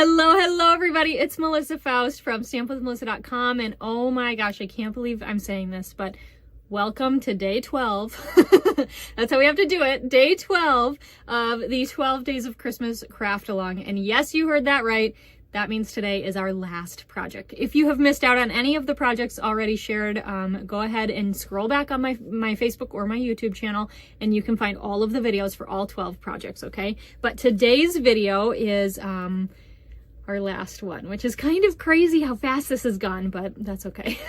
Hello everybody. It's Melissa Faust from stampwithmelissa.com, and oh my gosh, I can't believe I'm saying this, but welcome to day 12. That's how we have to do it. Day 12 of the 12 days of Christmas craft along. And yes, you heard that right. That means today is our last project. If you have missed out on any of the projects already shared, go ahead and scroll back on my Facebook or my YouTube channel, and you can find all of the videos for all 12 projects, okay? But today's video is our last one, which is kind of crazy how fast this has gone, but that's okay.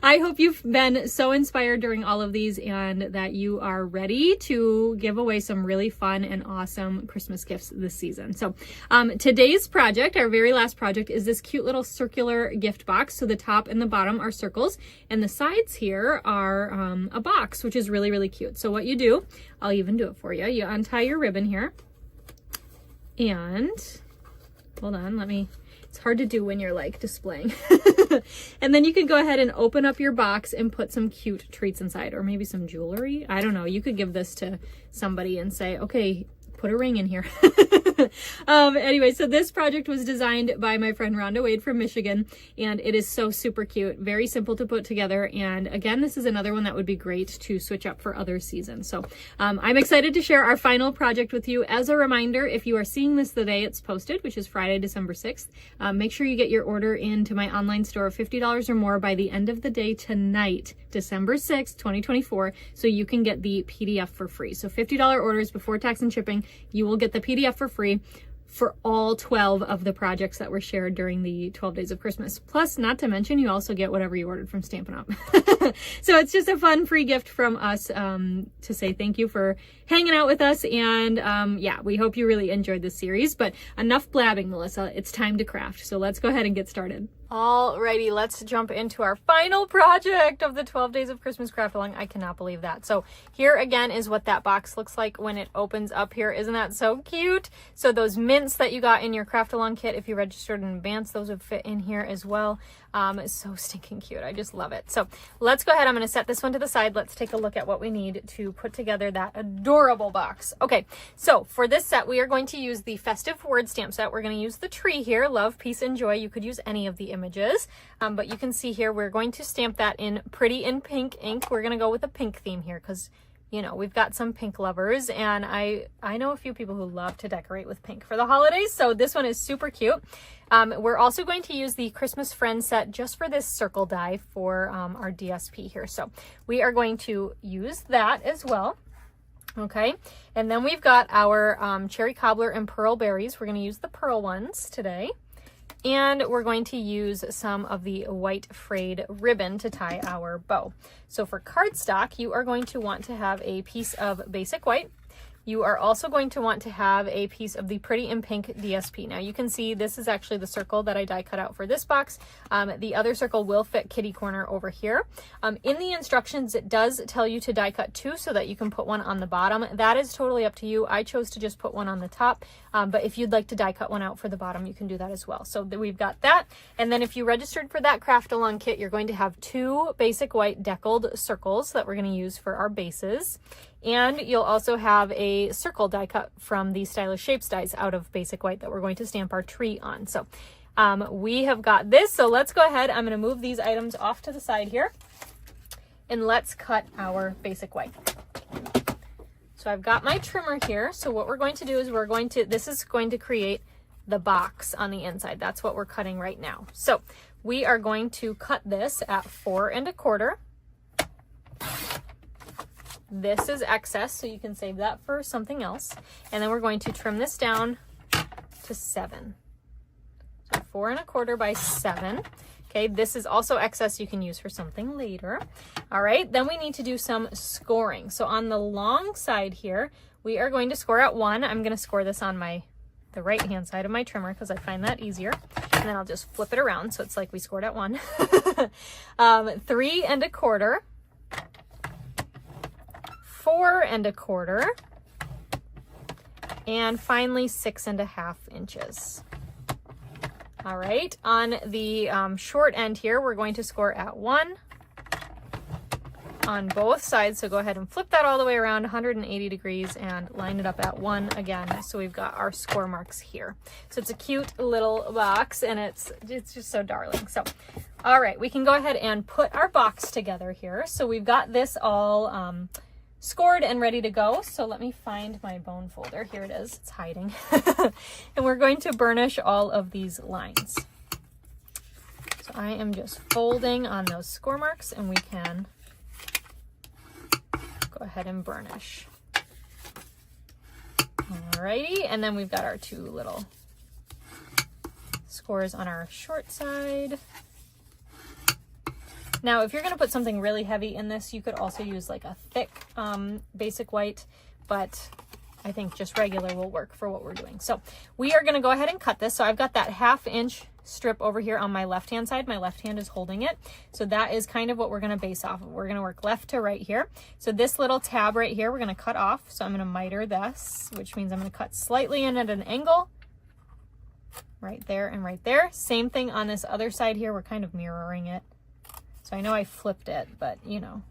I hope you've been so inspired during all of these and that you are ready to give away some really fun and awesome Christmas gifts this season. So today's project, our very last project, is this cute little circular gift box. So the top and the bottom are circles, and the sides here are a box, which is really, really cute. So what you do, I'll even do it for you. You untie your ribbon here, and hold on, it's hard to do when you're like displaying. And then you can go ahead and open up your box and put some cute treats inside, or maybe some jewelry. I don't know. You could give this to somebody and say, okay, put a ring in here. Anyway, so this project was designed by my friend Ronda Wade from Michigan, and it is so super cute, very simple to put together. And again, this is another one that would be great to switch up for other seasons. So I'm excited to share our final project with you. As a reminder, if you are seeing this the day it's posted, which is Friday, December 6th, make sure you get your order into my online store of $50 or more by the end of the day tonight, December 6th, 2024, so you can get the PDF for free. So $50 orders before tax and shipping, you will get the PDF for free for all 12 of the projects that were shared during the 12 days of Christmas. Plus, not to mention, you also get whatever you ordered from Stampin' Up. So it's just a fun free gift from us to say thank you for hanging out with us. And yeah, we hope you really enjoyed this series. But enough blabbing, Melissa. It's time to craft. So let's go ahead and get started. Alrighty, let's jump into our final project of the 12 days of Christmas craft along. I cannot believe that. So here again is what that box looks like when it opens up here. Isn't that so cute? So those mints that you got in your craft along kit, if you registered in advance, those would fit in here as well. It's so stinking cute. I just love it. So let's go ahead. I'm going to set this one to the side. Let's take a look at what we need to put together that adorable box. Okay, so for this set, we are going to use the festive word stamp set. We're going to use the tree here, love, peace, and joy. You could use any of the images, but you can see here, we're going to stamp that in pretty in pink ink. We're going to go with a pink theme here because, you know, we've got some pink lovers, and I know a few people who love to decorate with pink for the holidays, so this one is super cute. We're also going to use the Christmas Friends set just for this circle die for our DSP here. So we are going to use that as well. Okay, and then we've got our cherry cobbler and pearl berries. We're going to use the pearl ones today. And we're going to use some of the white frayed ribbon to tie our bow. So for cardstock, you are going to want to have a piece of basic white. You are also going to want to have a piece of the Pretty in Pink DSP. Now you can see this is actually the circle that I die cut out for this box. The other circle will fit kitty corner over here. In the instructions, it does tell you to die cut two so that you can put one on the bottom. That is totally up to you. I chose to just put one on the top, but if you'd like to die cut one out for the bottom, you can do that as well. So we've got that. And then if you registered for that craft along kit, you're going to have two basic white deckled circles that we're going to use for our bases. And you'll also have a circle die cut from the Stylish Shapes dies out of basic white that we're going to stamp our tree on. So we have got this. So let's go ahead. I'm going to move these items off to the side here, and let's cut our basic white. So I've got my trimmer here. So what we're going to do is this is going to create the box on the inside. That's what we're cutting right now. So we are going to cut this at 4 1/4. This is excess, so you can save that for something else. And then we're going to trim this down to 7. So 4 1/4 by 7. Okay, this is also excess you can use for something later. All right, then we need to do some scoring. So on the long side here, we are going to score at 1. I'm going to score this on the right hand side of my trimmer because I find that easier. And then I'll just flip it around so it's like we scored at 1. 3 1/4. 4 1/4, and finally 6 1/2 inches. All right, on the short end here, we're going to score at 1. on both sides. So go ahead and flip that all the way around 180 degrees and line it up at 1 again. So we've got our score marks here. So it's a cute little box, and it's just so darling. So, all right, we can go ahead and put our box together here. So we've got this all scored and ready to go. So let me find my bone folder. Here it is. It's hiding. And we're going to burnish all of these lines. So I am just folding on those score marks, and we can go ahead and burnish. Alrighty, and then we've got our 2 little scores on our short side. Now, if you're going to put something really heavy in this, you could also use like a thick basic white, but I think just regular will work for what we're doing. So we are going to go ahead and cut this. So I've got that 1/2 inch strip over here on my left hand side. My left hand is holding it. So that is kind of what we're going to base off of. We're going to work left to right here. So this little tab right here, we're going to cut off. So I'm going to miter this, which means I'm going to cut slightly in at an angle. Right there and right there. Same thing on this other side here. We're kind of mirroring it. So I know I flipped it, but you know,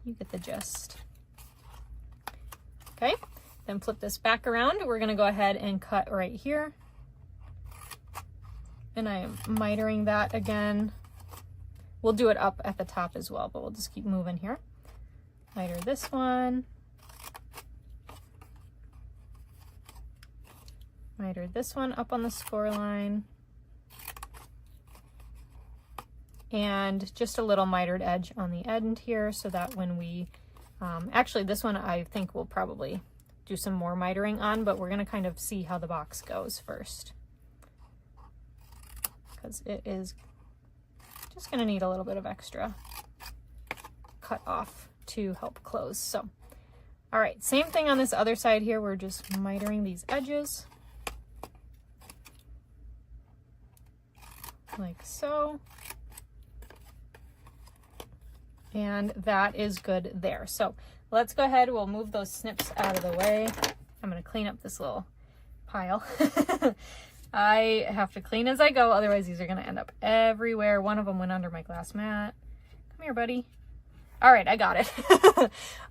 you get the gist. Okay, then flip this back around. We're gonna go ahead and cut right here. And I am mitering that again. We'll do it up at the top as well, but we'll just keep moving here. Miter this one. Miter this one up on the score line. And just a little mitered edge on the end here, so that when we, actually this one I think we'll probably do some more mitering on, but we're gonna kind of see how the box goes first, because it is just gonna need a little bit of extra cut off to help close. So, all right, same thing on this other side here. We're just mitering these edges like so. And that is good there. So let's go ahead. We'll move those snips out of the way. I'm going to clean up this little pile. I have to clean as I go. Otherwise, these are going to end up everywhere. One of them went under my glass mat. Come here, buddy. All right, I got it.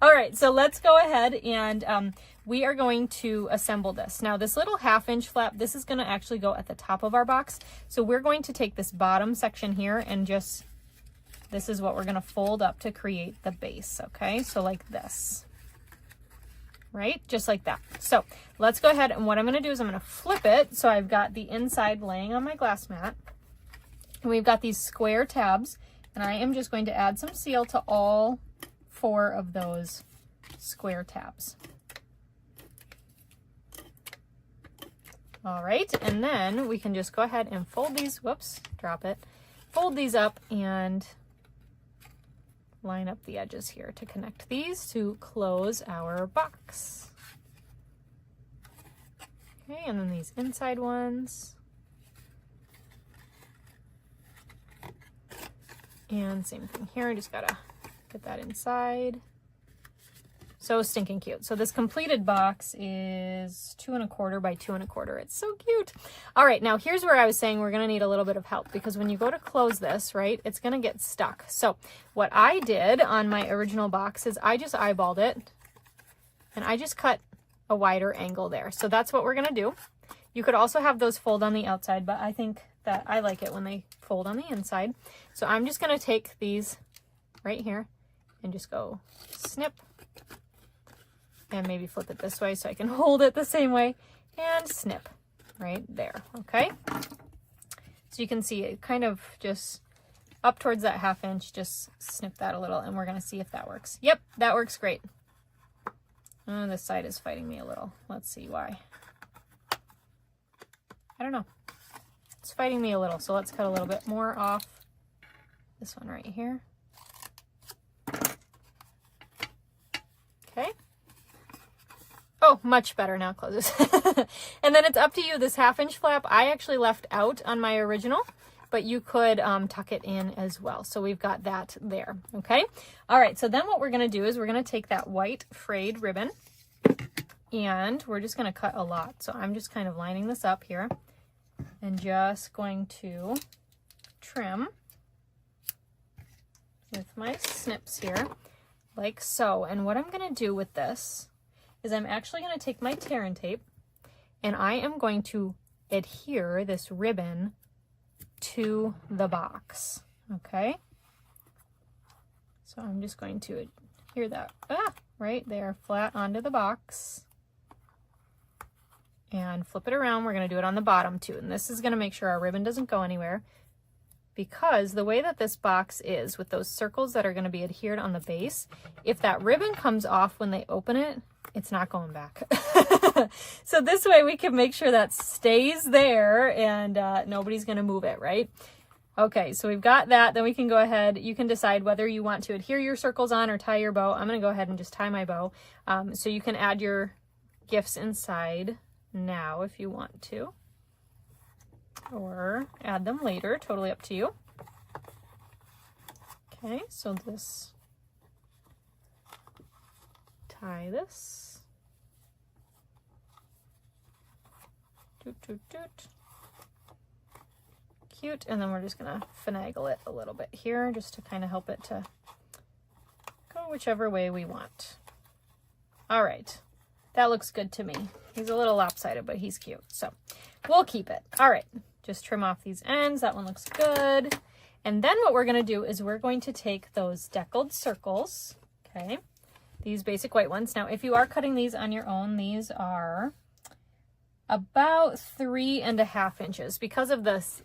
All right, so let's go ahead and we are going to assemble this. Now, this little 1/2 inch flap, this is going to actually go at the top of our box. So we're going to take this bottom section here and just, this is what we're going to fold up to create the base, okay? So like this, right? Just like that. So let's go ahead, and what I'm going to do is I'm going to flip it. So I've got the inside laying on my glass mat, and we've got these square tabs, and I am just going to add some seal to all 4 of those square tabs. All right, and then we can just go ahead and fold these, whoops, drop it, fold these up and line up the edges here to connect these to close our box. Okay, and then these inside ones. And same thing here, I just gotta get that inside. So stinking cute. So this completed box is 2 1/4 by 2 1/4. It's so cute. All right, now here's where I was saying we're gonna need a little bit of help, because when you go to close this, right, it's gonna get stuck. So what I did on my original box is I just eyeballed it, and I just cut a wider angle there. So that's what we're gonna do. You could also have those fold on the outside, but I think that I like it when they fold on the inside. So I'm just gonna take these right here and just go snip, and maybe flip it this way so I can hold it the same way, and snip right there, okay? So you can see it kind of just up towards that 1/2 inch, just snip that a little, and we're gonna see if that works. Yep, that works great. Oh, this side is fighting me a little. Let's see why. I don't know. It's fighting me a little, so let's cut a little bit more off this one right here. Okay. Oh, much better now. Closes. And then it's up to you. This 1/2 inch flap I actually left out on my original, but you could tuck it in as well. So we've got that there. Okay. All right. So then what we're going to do is we're going to take that white frayed ribbon, and we're just going to cut a lot. So I'm just kind of lining this up here and just going to trim with my snips here. like so. And what I'm going to do with this is I'm actually going to take my tear and tape and I am going to adhere this ribbon to the box. Okay. So I'm just going to adhere that right there flat onto the box and flip it around. We're going to do it on the bottom too. And this is going to make sure our ribbon doesn't go anywhere, because the way that this box is with those circles that are going to be adhered on the base, if that ribbon comes off when they open it, it's not going back. So this way we can make sure that stays there and nobody's going to move it, right? Okay, so we've got that. Then we can go ahead. You can decide whether you want to adhere your circles on or tie your bow. I'm going to go ahead and just tie my bow. So you can add your gifts inside now if you want to, or add them later, totally up to you. Okay, so this, tie this. Doot, doot, doot. Cute. And then we're just gonna finagle it a little bit here just to kind of help it to go whichever way we want. All right, that looks good to me. He's a little lopsided, but he's cute, so we'll keep it. All right, just trim off these ends. That one looks good. And then what we're going to do is we're going to take those deckled circles, okay, these basic white ones. Now, if you are cutting these on your own, these are about 3.5 inches. Because of this,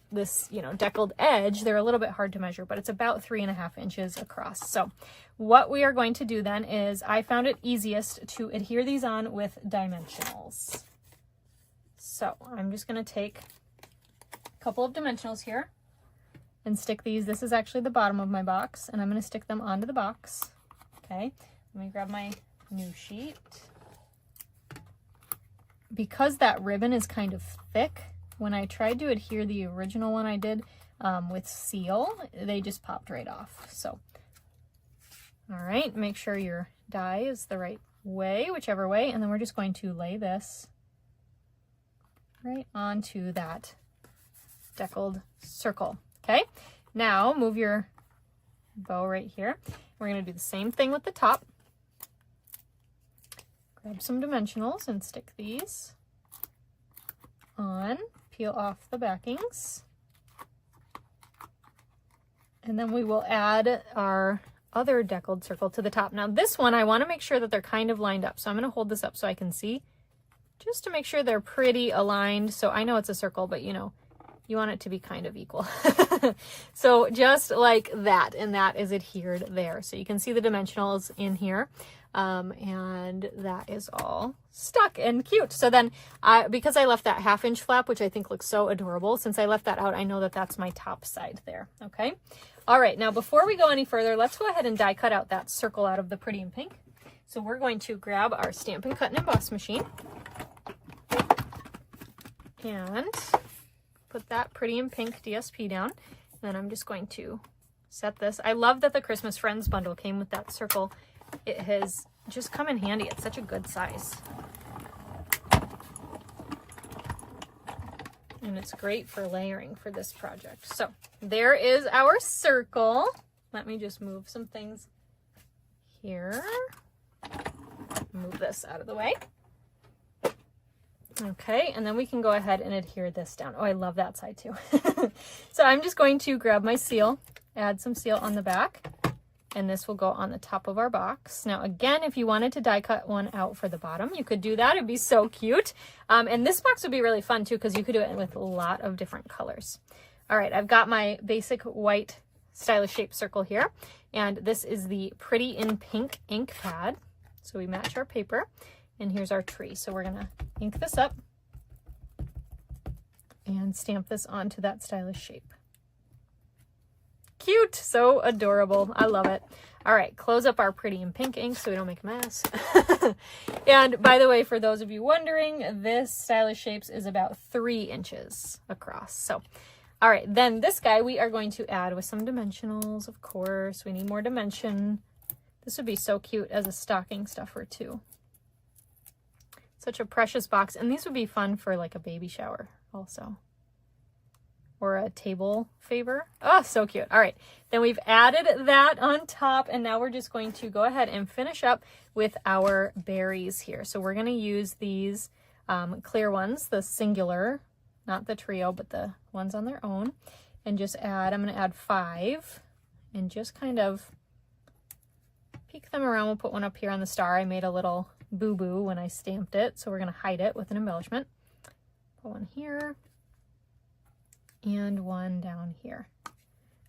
you know, deckled edge, they're a little bit hard to measure, but it's about 3.5 inches across. So what we are going to do then is, I found it easiest to adhere these on with dimensionals. So I'm just going to take a couple of dimensionals here and stick these. This is actually the bottom of my box, and I'm going to stick them onto the box. Okay, let me grab my new sheet. Because that ribbon is kind of thick, when I tried to adhere the original one I did with seal, they just popped right off. So, all right, make sure your die is the right way, whichever way, and then we're just going to lay this right onto that deckled circle. Okay, now move your bow right here. We're going to do the same thing with the top. Grab some dimensionals and stick these on, peel off the backings, and then we will add our other deckled circle to the top. Now this one, I want to make sure that they're kind of lined up, so I'm going to hold this up so I can see, just to make sure they're pretty aligned. So I know it's a circle, but you know, you want it to be kind of equal. So just like that, and that is adhered there. So you can see the dimensionals in here, and that is all stuck and cute. So then because I left that 1/2 inch flap, which I think looks so adorable, since I left that out, I know that that's my top side there. Okay. All right. Now, before we go any further, let's go ahead and die cut out that circle out of the Pretty in Pink. So we're going to grab our Stampin' Cut and Emboss machine and put that Pretty in Pink DSP down. And then I'm just going to set this. I love that the Christmas Friends bundle came with that circle. It has just come in handy. It's such a good size. And it's great for layering for this project. So there is our circle. Let me just move some things here. Move this out of the way. Okay, and then we can go ahead and adhere this down. Oh, I love that side too. So I'm just going to grab my seal, add some seal on the back, and this will go on the top of our box. Now, again, if you wanted to die cut one out for the bottom, you could do that. It'd be so cute. And this box would be really fun too, because you could do it with a lot of different colors. All right, I've got my basic white stylish shape circle here, and this is the Pretty in Pink ink pad. So we match our paper. And here's our tree. So we're gonna ink this up and stamp this onto that stylish shape. Cute, so adorable. I love it. All right, close up our Pretty in Pink ink so we don't make a mess. And by the way, for those of you wondering, this stylish shapes is about 3 inches across. So, all right, then this guy we are going to add with some dimensionals, of course. We need more dimension. This would be so cute as a stocking stuffer too. Such a precious box, and these would be fun for like a baby shower also. or a table favor. Oh, so cute. All right, then we've added that on top, and now we're just going to go ahead and finish up with our berries here. So we're going to use these clear ones, the singular, not the trio, but the ones on their own, and just add, I'm going to add 5 and just kind of peek them around. We'll put one up here on the star. I made a little boo-boo when I stamped it, so we're going to hide it with an embellishment. Put one here and one down here.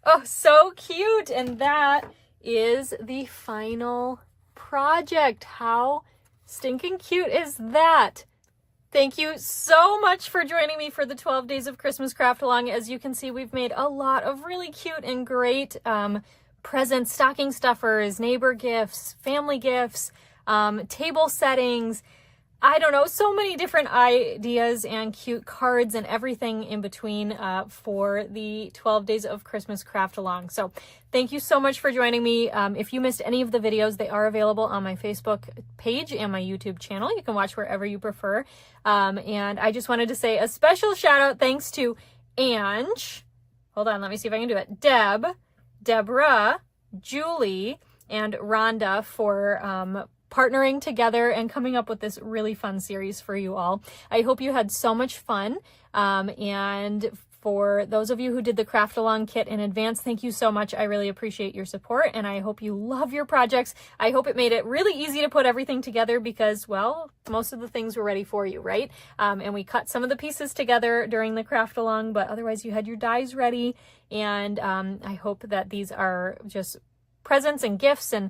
Oh, so cute. And that is the final project. How stinking cute is that? Thank you so much for joining me for the 12 Days of Christmas Craft Along. As you can see, we've made a lot of really cute and great presents, stocking stuffers, neighbor gifts, family gifts, table settings. I don't know, so many different ideas and cute cards and everything in between for the 12 Days of Christmas Craft Along. So thank you so much for joining me. If you missed any of the videos, they are available on my Facebook page and my YouTube channel. You can watch wherever you prefer. And I just wanted to say a special shout out thanks to Ange. Hold on, let me see if I can do it. Deborah, Julie, and Rhonda for partnering together and coming up with this really fun series for you all. I hope you had so much fun. And for those of you who did the Craft Along kit in advance, thank you so much. I really appreciate your support, and I hope you love your projects. I hope it made it really easy to put everything together because, well, most of the things were ready for you, right? And we cut some of the pieces together during the Craft Along, but otherwise you had your dies ready. And I hope that these are just presents and gifts and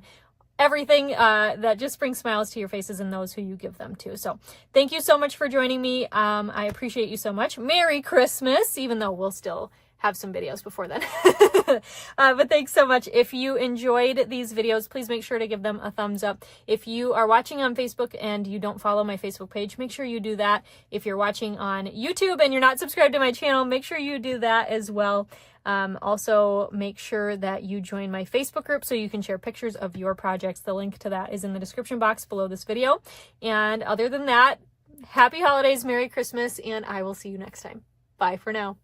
everything that just brings smiles to your faces and those who you give them to. So thank you so much for joining me. I appreciate you so much. Merry Christmas, even though we'll still have some videos before then. But thanks so much. If you enjoyed these videos, please make sure to give them a thumbs up. If you are watching on Facebook and you don't follow my Facebook page, make sure you do that. If you're watching on YouTube and you're not subscribed to my channel, make sure you do that as well. Also, make sure that you join my Facebook group so you can share pictures of your projects. The link to that is in the description box below this video. And other than that, happy holidays, Merry Christmas, and I will see you next time. Bye for now.